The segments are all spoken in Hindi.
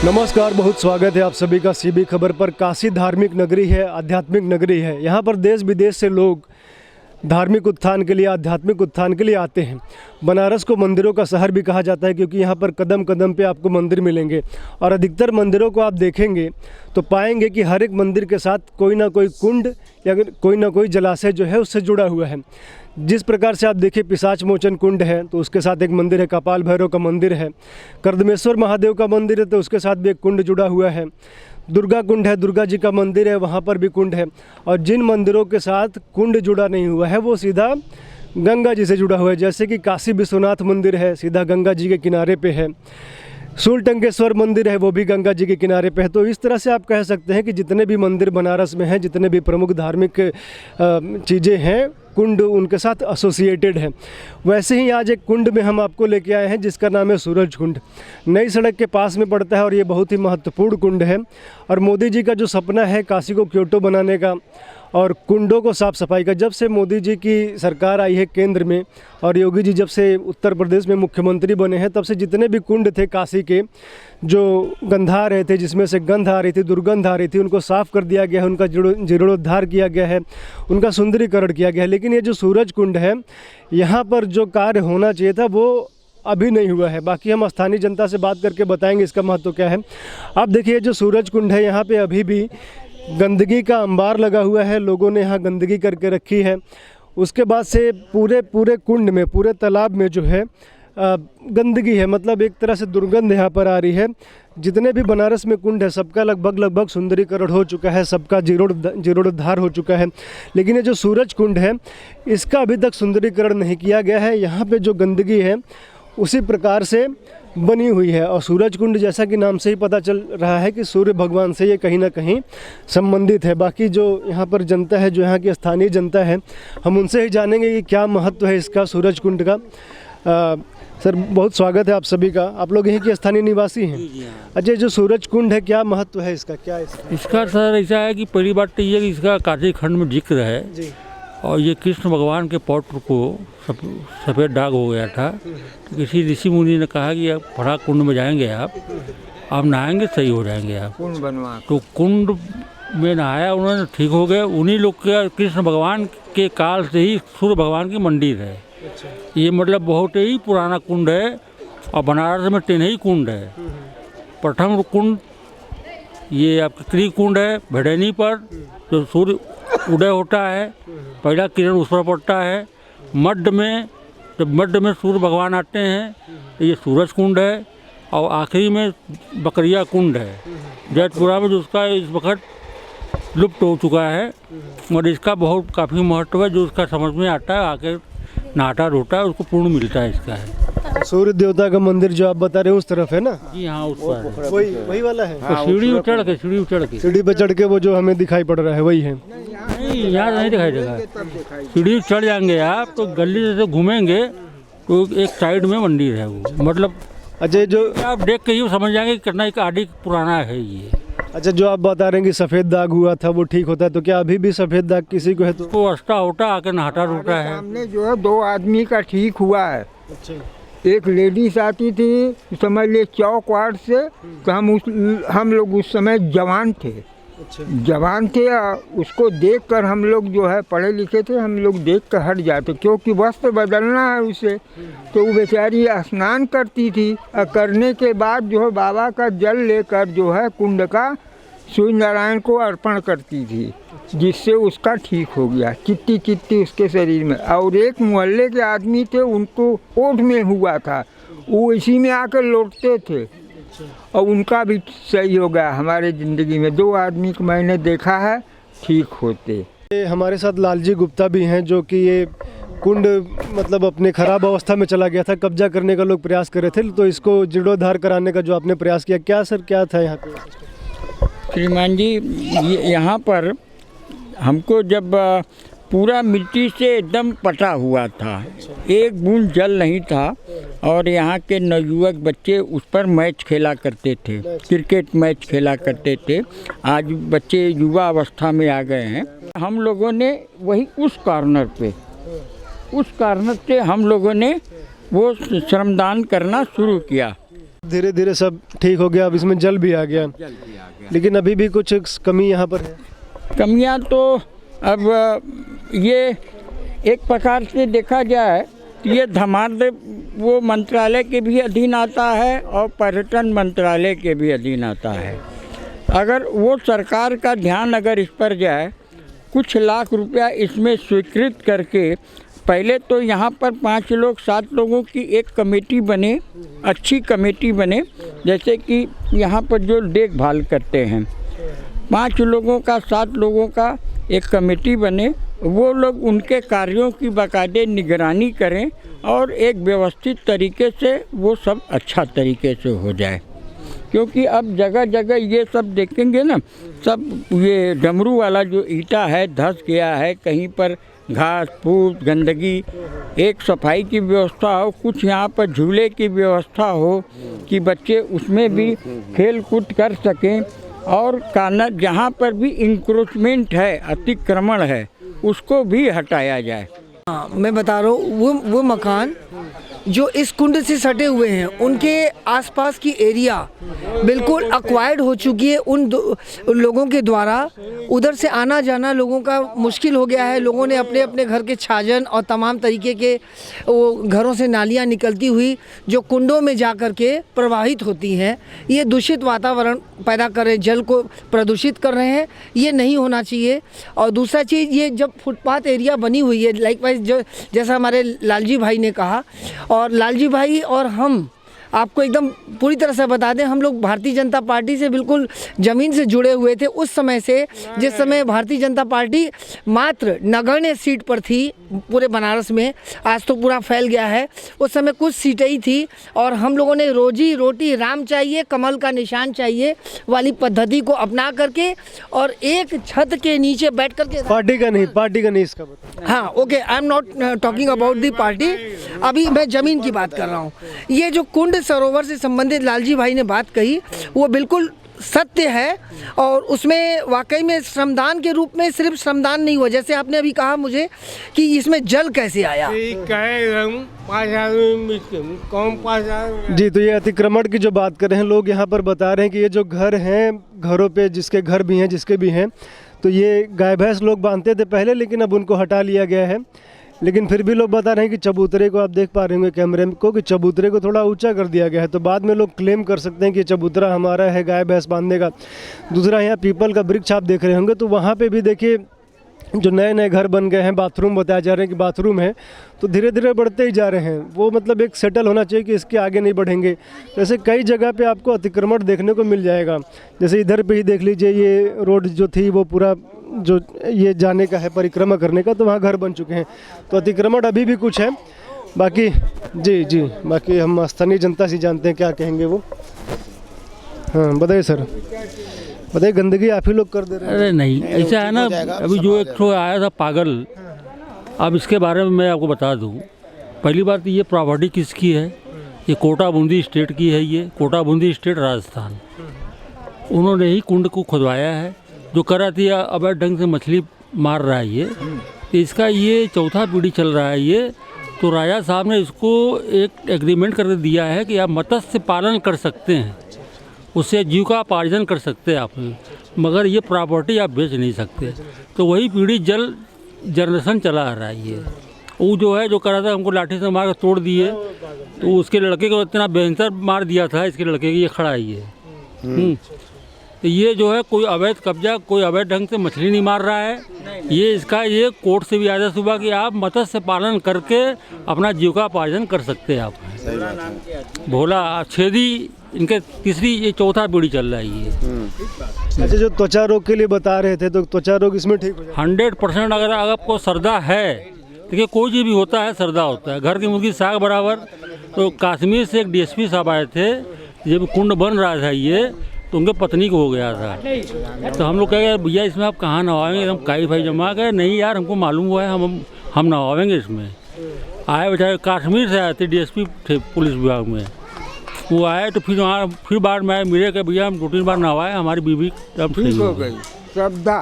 नमस्कार, बहुत स्वागत है आप सभी का सीबी खबर पर। काशी धार्मिक नगरी है, आध्यात्मिक नगरी है। यहाँ पर देश विदेश से लोग धार्मिक उत्थान के लिए, आध्यात्मिक उत्थान के लिए आते हैं। बनारस को मंदिरों का शहर भी कहा जाता है क्योंकि यहाँ पर कदम कदम पे आपको मंदिर मिलेंगे और अधिकतर मंदिरों को आप देखेंगे तो पाएंगे कि हर एक मंदिर के साथ कोई ना कोई कुंड या कोई ना कोई जलाशय जो है उससे जुड़ा हुआ है। जिस प्रकार से आप देखिए पिशाच मोचन कुंड है तो उसके साथ एक मंदिर है, कपाल भैरव का मंदिर है, कर्दमेश्वर महादेव का मंदिर है तो उसके साथ भी एक कुंड जुड़ा हुआ है, दुर्गा कुंड है, दुर्गा जी का मंदिर है, वहाँ पर भी कुंड है। और जिन मंदिरों के साथ कुंड जुड़ा नहीं हुआ है वो सीधा गंगा जी से जुड़ा हुआ है। जैसे कि काशी विश्वनाथ मंदिर है, सीधा गंगा जी के किनारे पे है। शूलटंकेश्वर मंदिर है, वो भी गंगा जी के किनारे पे है। तो इस तरह से आप कह सकते हैं कि जितने भी मंदिर बनारस में हैं, जितने भी प्रमुख धार्मिक चीज़ें हैं, कुंड उनके साथ एसोसिएटेड है। वैसे ही आज एक कुंड में हम आपको लेके आए हैं जिसका नाम है सूरज कुंड। नई सड़क के पास में पड़ता है और ये बहुत ही महत्वपूर्ण कुंड है। और मोदी जी का जो सपना है काशी को क्योटो बनाने का और कुंडों को साफ़ सफाई का, जब से मोदी जी की सरकार आई है केंद्र में और योगी जी जब से उत्तर प्रदेश में मुख्यमंत्री बने हैं, तब से जितने भी कुंड थे काशी के जो गंधा रहे थे, जिसमें से गंध आ रही थी, दुर्गंध आ रही थी, उनको साफ़ कर दिया गया है, उनका जीर्णोद्धार किया गया है, उनका सुंदरीकरण किया गया है। लेकिन ये जो सूरज कुंड है, यहाँ पर जो कार्य होना चाहिए था वो अभी नहीं हुआ है। बाकी हम स्थानीय जनता से बात करके बताएंगे इसका महत्व क्या है। आप देखिए जो सूरज कुंड है, यहाँ पे अभी भी गंदगी का अंबार लगा हुआ है, लोगों ने यहाँ गंदगी करके रखी है। उसके बाद से पूरे कुंड में, पूरे तालाब में जो है गंदगी है, मतलब एक तरह से दुर्गंध यहाँ पर आ रही है। जितने भी बनारस में कुंड है सबका लगभग सुंदरीकरण हो चुका है, सबका जीर्णोद्धार हो चुका है। लेकिन ये जो सूरज कुंड है इसका अभी तक सुंदरीकरण नहीं किया गया है। यहाँ पे जो गंदगी है उसी प्रकार से बनी हुई है। और सूरज कुंड जैसा कि नाम से ही पता चल रहा है कि सूर्य भगवान से ये कहीं ना कहीं संबंधित है। बाकी जो यहाँ पर जनता है, जो यहाँ की स्थानीय जनता है, हम उनसे ही जानेंगे कि क्या महत्व है इसका सूरज कुंड का। सर, बहुत स्वागत है आप सभी का। आप लोग यहीं के स्थानीय निवासी हैं? अच्छा, जो सूरज कुंड है क्या महत्व है इसका, क्या है इसका? सर ऐसा है कि पहली बात तो ये कि इसका काशी खंड में जिक्र है जी। और ये कृष्ण भगवान के पौत्र को सफ़ेद दाग हो गया था, तो किसी ऋषि मुनि ने कहा कि आप फड़ा कुंड में जाएंगे, आप नहाएंगे सही हो जाएंगे आप। कुंड बनवा तो कुंड में नहाया उन्होंने, ठीक हो गए। उन्हीं लोग के कृष्ण भगवान के काल से ही सूर्य भगवान की मंदिर है। ये मतलब बहुत ही पुराना कुंड है और बनारस में 3 ही कुंड है। प्रथम कुंड ये आपका त्रिकुंड है भैरवनी पर, जो सूर्य उदय होता है, पहला किरण उस पर पड़ता है। मध्य में जब मध्य में सूर्य भगवान आते हैं तो ये सूरज कुंड है। और आखिरी में बकरिया कुंड है जैतपुरा में, जो उसका इस वक्त लुप्त हो चुका है। और इसका बहुत काफ़ी महत्व है। जो उसका समझ में आता है आके नहाता धोता है उसको पूर्ण मिलता है इसका है। सूर्य देवता का मंदिर जो आप बता रहे हैं उस तरफ है ना? जी हाँ, उस पर वही वाला है। तो सीढ़ी पे चढ़ के वो जो हमें दिखाई पड़ रहा है वही है? नहीं, यहाँ नहीं दिखाई देगा। सीढ़ी चढ़ जाएंगे आप तो गली से घूमेंगे तो एक साइड में मंदिर है वो, मतलब अच्छा, जो आप देख के ही समझ जाएंगे कितना एक आदि पुराना है ये। अच्छा, जो आप बता रहे हैं कि सफ़ेद दाग हुआ था वो ठीक होता है, तो क्या अभी भी सफ़ेद दाग किसी को है तो अवस्था होता आके नहाता धोता है? सामने जो है 2 आदमी का ठीक हुआ है। अच्छा। एक लेडीज आती थी, समझ ले चौक वार्ड से, तो हम लोग उस समय जवान थे। अच्छा। जवान थे, उसको देखकर हम लोग जो है पढ़े लिखे थे, हम लोग देख कर हट जाते क्योंकि वस्त्र बदलना है उसे। तो वो बेचारी स्नान करती थी और करने के बाद जो है बाबा का जल लेकर जो है कुंड का सूर्य नारायण को अर्पण करती थी, जिससे उसका ठीक हो गया। कितनी उसके शरीर में। और एक मोहल्ले के आदमी थे, उनको ओठ में हुआ था, वो इसी में आकर लौटते थे और उनका भी सही हो गया। हमारे ज़िंदगी में 2 आदमी को मैंने देखा है ठीक होते। हमारे साथ लालजी गुप्ता भी हैं, जो कि ये कुंड मतलब अपने खराब अवस्था में चला गया था, कब्जा करने का लोग प्रयास कर रहे थे, तो इसको जीर्णोद्धार कराने का जो आपने प्रयास किया, क्या सर क्या था यहाँ पे? श्रीमान जी, यहाँ पर हमको जब पूरा मिट्टी से एकदम पटा हुआ था, एक बूंद जल नहीं था और यहाँ के नवयुवक बच्चे उस पर मैच खेला करते थे, क्रिकेट मैच खेला करते थे। आज बच्चे युवा अवस्था में आ गए हैं। हम लोगों ने वही उस कॉर्नर से हम लोगों ने वो श्रमदान करना शुरू किया। धीरे धीरे सब ठीक हो गया, अब इसमें जल भी आ गया, लेकिन अभी भी कुछ कमी यहाँ पर है। कमियां तो अब ये एक प्रकार से देखा जाए तो ये धमार्द वो मंत्रालय के भी अधीन आता है और पर्यटन मंत्रालय के भी अधीन आता है। अगर वो सरकार का ध्यान अगर इस पर जाए, कुछ लाख रुपया इसमें स्वीकृत करके पहले तो यहाँ पर 5 लोग 7 लोगों की एक कमेटी बने, अच्छी कमेटी बने, जैसे कि यहाँ पर जो देखभाल करते हैं 5 लोगों का 7 लोगों का एक कमेटी बने, वो लोग उनके कार्यों की बाकायदे निगरानी करें और एक व्यवस्थित तरीके से वो सब अच्छा तरीके से हो जाए। क्योंकि अब जगह जगह ये सब देखेंगे ना, सब ये डमरू वाला जो ईंटा है धंस गया है, कहीं पर घास फूस गंदगी, एक सफाई की व्यवस्था हो, कुछ यहाँ पर झूले की व्यवस्था हो कि बच्चे उसमें भी खेल कूद कर सकें, और काना जहाँ पर भी इंक्रोचमेंट है, अतिक्रमण है, उसको भी हटाया जाए। हाँ, मैं बता रहा हूँ वो मकान जो इस कुंड से सटे हुए हैं उनके आसपास की एरिया बिल्कुल एक्वायर्ड हो चुकी है उन लोगों के द्वारा। उधर से आना जाना लोगों का मुश्किल हो गया है। लोगों ने अपने अपने घर के छाजन और तमाम तरीके के वो घरों से नालियाँ निकलती हुई जो कुंडों में जा कर के प्रवाहित होती हैं, ये दूषित वातावरण पैदा कर रहे, जल को प्रदूषित कर रहे हैं। ये नहीं होना चाहिए। और दूसरा चीज़, ये जब फुटपाथ एरिया बनी हुई है लाइकवाइज जो जैसा हमारे लालजी भाई ने कहा, और लालजी भाई और हम आपको एकदम पूरी तरह से बता दें, हम लोग भारतीय जनता पार्टी से बिल्कुल ज़मीन से जुड़े हुए थे उस समय से, जिस समय भारतीय जनता पार्टी मात्र नगण्य सीट पर थी पूरे बनारस में। आज तो पूरा फैल गया है। उस समय कुछ सीटें ही थी और हम लोगों ने रोजी रोटी राम चाहिए कमल का निशान चाहिए वाली पद्धति को अपना करके और एक छत के नीचे बैठ करके, पार्टी का नहीं इसका बता। हाँ okay, I am not talking about the party, अभी मैं ज़मीन की बात कर रहा हूँ। ये जो कुंड सरोवर से संबंधित लालजी भाई ने बात कही वो बिल्कुल सत्य है, और उसमें वाकई में श्रमदान के रूप में सिर्फ श्रमदान नहीं हुआ, जैसे आपने अभी कहा मुझे कि इसमें जल कैसे आया। जी, तो ये अतिक्रमण की जो बात कर रहे हैं लोग यहाँ पर बता रहे हैं कि ये जो घर हैं, घरों पे जिसके घर भी हैं जिसके भी हैं, तो ये गाय भैंस लोग बांधते थे पहले, लेकिन अब उनको हटा लिया गया है। लेकिन फिर भी लोग बता रहे हैं कि चबूतरे को आप देख पा रहे होंगे कैमरे को कि चबूतरे को थोड़ा ऊंचा कर दिया गया है, तो बाद में लोग क्लेम कर सकते हैं कि चबूतरा हमारा है गाय भैंस बांधने का। दूसरा, यहाँ पीपल का वृक्ष आप देख रहे होंगे, तो वहाँ पे भी देखिए जो नए नए घर बन गए हैं, बाथरूम बताया जा रहे हैं कि बाथरूम है, तो धीरे धीरे बढ़ते ही जा रहे हैं। वो मतलब एक सेटल होना चाहिए कि इसके आगे नहीं बढ़ेंगे। जैसे कई जगह पे आपको अतिक्रमण देखने को मिल जाएगा, जैसे इधर पे ही देख लीजिए, ये रोड जो थी वो पूरा जो ये जाने का है परिक्रमा करने का, तो वहाँ घर बन चुके हैं। तो अतिक्रमण अभी भी कुछ है बाकी। जी, बाकी हम स्थानीय जनता से जानते हैं क्या कहेंगे वो। हाँ बताइए सर, बताइए, गंदगी आप ही लोग कर दे रहे हैं? अरे नहीं, ऐसा है ना, अभी जो एक ठो आया था पागल, अब इसके बारे में मैं आपको बता दूं। पहली बात, ये प्रॉपर्टी किसकी है? ये कोटा बूंदी स्टेट की है। ये कोटा बूंदी स्टेट राजस्थान, उन्होंने ही कुंड को खुदवाया है। जो कर रहा थी अवैध ढंग से मछली मार रहा है ये, तो इसका ये चौथा पीढ़ी चल रहा है ये। तो राजा साहब ने इसको एक एग्रीमेंट कर दिया है कि आप मत्स्य पालन कर सकते हैं, उससे जीविकोपार्जन कर सकते हैं आप, मगर ये प्रॉपर्टी आप बेच नहीं सकते। तो वही पीढ़ी जनरेशन चला आ रहा है ये। वो जो है जो कर रहा था, हमको लाठी से मार कर तोड़ दिए, तो उसके लड़के को इतना भयंकर मार दिया था इसके लड़के की, ये खड़ा है ये। तो ये जो है कोई अवैध कब्जा, कोई अवैध ढंग से मछली नहीं मार रहा है ये। इसका ये कोर्ट से भी आदेश हुआ कि आप मत्स्य पालन करके अपना जीविकोपार्जन कर सकते हैं आप। भोला छेदी इनके तीसरी ये चौथा पीढ़ी चल रहा है ये। अच्छा, जो त्वचा रोग के लिए बता रहे थे, तो त्वचा रोग इसमें ठीक हो जाएगा? 100% अगर आपको सर्दा है, देखिए कोई चीज़ भी होता है, सर्दा होता है। घर की मुर्गी साग बराबर। तो कश्मीर से एक DSP साहब आए थे, जब कुंड बन रहा था ये, तो उनके पत्नी को हो गया था। तो हम लोग कहे भैया इसमें आप कहाँ नहवाएंगे, एकदम काई भाई जमा गए। नहीं यार, हमको मालूम हुआ है, हम नहवाएंगे इसमें। आए बेचारे कश्मीर से आए थे, DSP थे पुलिस विभाग में, वो आए तो फिर बार में मिले कि भैया हम 2-3 बार नहवाए, हमारी बीवी ठीक हो गई श्रद्धा।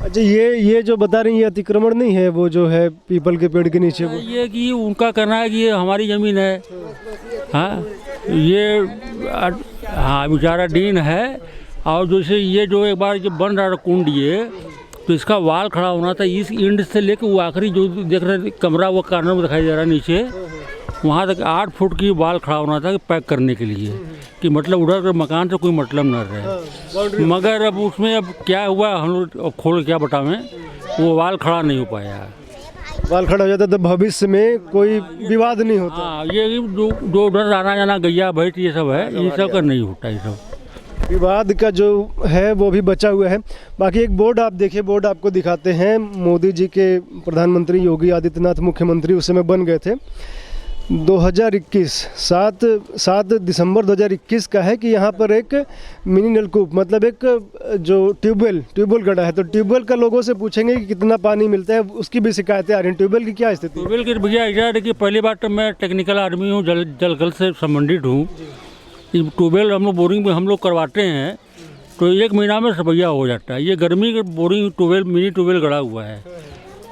अच्छा, ये जो बता रही हैं ये अतिक्रमण नहीं है, वो जो है पीपल के पेड़ के नीचे वो? ये कि उनका कहना है कि ये हमारी ज़मीन है। हाँ, ये हाँ विचाराधीन है। और जैसे ये जो एक बार जब बन रहा था कुंड ये, तो इसका वाल खड़ा होना था इस एंड से लेकर वो आखिरी जो देख रहे कमरा वो कॉर्नर में दिखाई दे रहा है नीचे, वहाँ तक 8 फुट की वाल खड़ा होना था पैक करने के लिए, कि मतलब उधर के मकान से कोई मतलब न रहे। मगर अब उसमें अब क्या हुआ हम लोग खोल क्या बतावें, वो वाल खड़ा नहीं हो पाया। वाल खड़ा हो जाता तो भविष्य में कोई विवाद नहीं होता। हाँ ये जो उधर आना जाना गैया भैंस ये सब है, ये सब का नहीं होता। ये सब विवाद का जो है वो भी बचा हुआ है। बाकी एक बोर्ड आप देखिए, बोर्ड आपको दिखाते हैं। मोदी जी के प्रधानमंत्री योगी आदित्यनाथ मुख्यमंत्री उस समय बन गए थे 2021 7 दिसंबर 2021 का है कि यहाँ पर एक मिनी नलकूप मतलब एक जो ट्यूबवेल गड़ा है, तो ट्यूबवेल का लोगों से पूछेंगे कि कितना पानी मिलता है, उसकी भी शिकायतें आ रही हैं। ट्यूबवेल की क्या स्थिति है? ट्यूबवेल की भैया ऐसा है कि पहली बात तो मैं टेक्निकल आदमी हूँ, जल से संबंधित हूँ। ट्यूबवेल हम लोग बोरिंग में हम लोग करवाते हैं तो 1 महीना में सफैया हो जाता है। ये गर्मी के बोरिंग ट्यूबवेल मिनी ट्यूबवेल गड़ा हुआ है।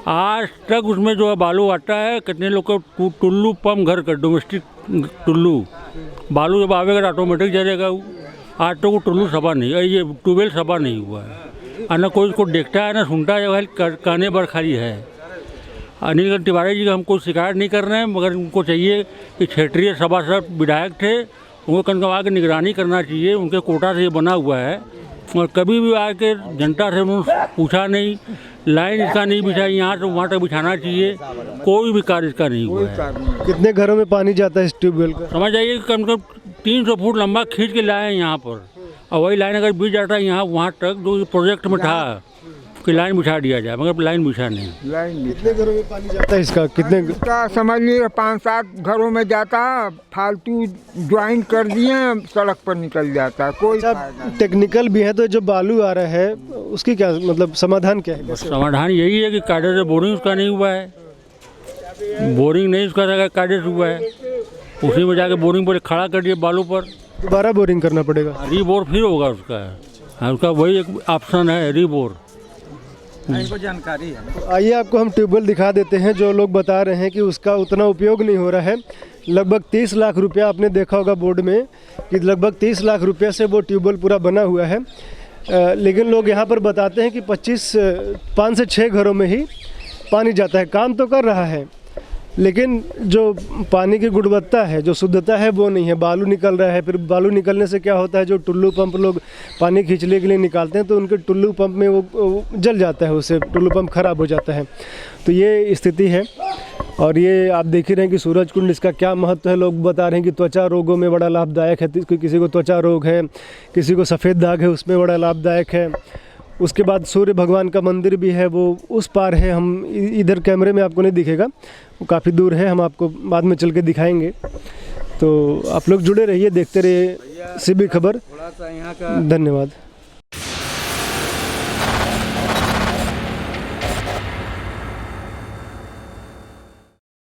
आज तक उसमें जो है बालू आता है, कितने लोग को टुल्लू पंप घर का डोमेस्टिक टुल्लू बालू जब आवेगा ऑटोमेटिक चलेगा। आज तक वो टुल्लू सफा नहीं, ये ट्यूबवेल सफा नहीं हुआ है। और न कोई इसको देखता है ना सुनता है, कहने पर खाली है। अनिल तिवारी जी का हम कोई शिकायत नहीं कर रहे हैं, मगर उनको चाहिए कि क्षेत्रीय सभासद विधायक थे, उनको कनकवा के निगरानी करना चाहिए। उनके कोटा से ये बना हुआ है और कभी भी आके जनता से उन्होंने पूछा नहीं, लाइन इसका नहीं बिछाई, यहाँ से वहाँ तक बिछाना चाहिए, कोई भी कार्य इसका नहीं हुआ है। कितने घरों में पानी जाता है इस ट्यूबवेल का? समझ जाइए कम से कम 300 फुट लंबा खींच के लाए हैं यहाँ पर, और वही लाइन अगर बीच जाता है यहाँ वहाँ तक जो प्रोजेक्ट में था कि लाइन बिछा दिया जाए, मगर लाइन बिछा नहीं। कितने घरों में पानी जाता है इसका? कितने इसका समझ लीजिए 5-7 घरों में जाता, फालतू ज्वाइन कर दिए सड़क पर निकल जाता, कोई टेक्निकल भी है। तो जो बालू आ रहा है उसकी क्या मतलब समाधान क्या है? समाधान यही है कि कायदे से बोरिंग उसका नहीं हुआ है, बोरिंग नहीं उसका कायदे से हुआ है, उसी में जाके बोरिंग पर खड़ा कर दिया बालू पर, दोबारा बोरिंग करना पड़ेगा। रीबोर फिर होगा उसका। हाँ, उसका वही एक ऑप्शन है रीबोर। इनको जानकारी है। तो आइए आपको हम ट्यूबवेल दिखा देते हैं। जो लोग बता रहे हैं कि उसका उतना उपयोग नहीं हो रहा है। लगभग 30 लाख रुपया आपने देखा होगा बोर्ड में कि लगभग 30 लाख रुपये से वो ट्यूबवेल पूरा बना हुआ है। लेकिन लोग यहाँ पर बताते हैं कि 5 से 6 घरों में ही पानी जाता है। काम तो कर रहा है लेकिन जो पानी की गुणवत्ता है, जो शुद्धता है वो नहीं है। बालू निकल रहा है, फिर बालू निकलने से क्या होता है, जो टुल्लू पंप लोग पानी खींचने के लिए निकालते हैं तो उनके टुल्लू पंप में वो जल जाता है, उससे टुल्लू पंप खराब हो जाता है। तो ये स्थिति है। और ये आप देख ही रहे हैं कि सूरज कुंड, इसका क्या महत्व है। लोग बता रहे हैं कि त्वचा रोगों में बड़ा लाभदायक है। किसी को त्वचा रोग है, किसी को सफ़ेद दाग है, उसमें बड़ा लाभदायक है। उसके बाद सूर्य भगवान का मंदिर भी है, वो उस पार है। हम इधर कैमरे में आपको नहीं दिखेगा, वो काफ़ी दूर है, हम आपको बाद में चल के दिखाएंगे। तो आप लोग जुड़े रहिए, देखते रहिए सीबी खबर। धन्यवाद।